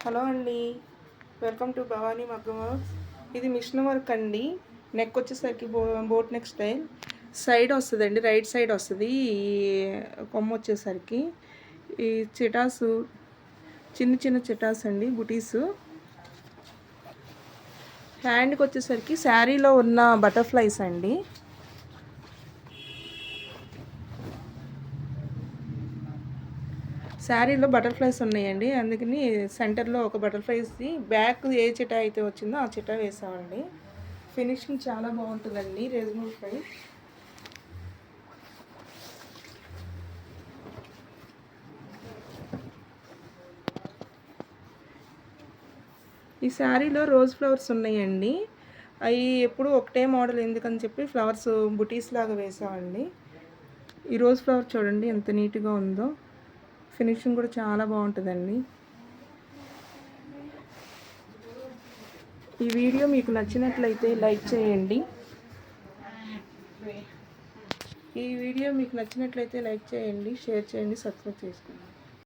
Hello అండి, welcome to Bhavani మగ్గం works. ఇది మిషన్ వర్క్ అండి. నెక్ వచ్చేసరికి బోట్ నెక్ స్టైల్ సైడ్ వస్తుందండి, రైట్ సైడ్ వస్తుంది. ఈ కొమ్మ వచ్చేసరికి ఈ చిటాసు చిన్న చిన్న చిటాస్ అండి, బుటీసు. హ్యాండ్కి వచ్చేసరికి శారీలో ఉన్న బటర్ఫ్లైస్ అండి. శారీలో బటర్ఫ్లైస్ ఉన్నాయండి, అందుకని సెంటర్లో ఒక బటర్ఫ్లైస్ది బ్యాక్ ఏ చిటా అయితే వచ్చిందో ఆ చిటా వేసామండి. ఫినిషింగ్ చాలా బాగుంటుందండి, రీజనబుల్ ప్రైస్. ఈ శారీలో రోజ్ ఫ్లవర్స్ ఉన్నాయండి. అవి ఎప్పుడు ఒకటే మోడల్ ఎందుకని చెప్పి ఫ్లవర్స్ బుటీస్ లాగా వేసామండి. ఈ రోజ్ ఫ్లవర్ చూడండి ఎంత నీట్గా ఉందో, ఫినిషింగ్ కూడా చాలా బాగుంటుందండి. ఈ వీడియో మీకు నచ్చినట్లయితే లైక్ చేయండి. షేర్ చేయండి, సబ్స్క్రైబ్ చేసుకోండి.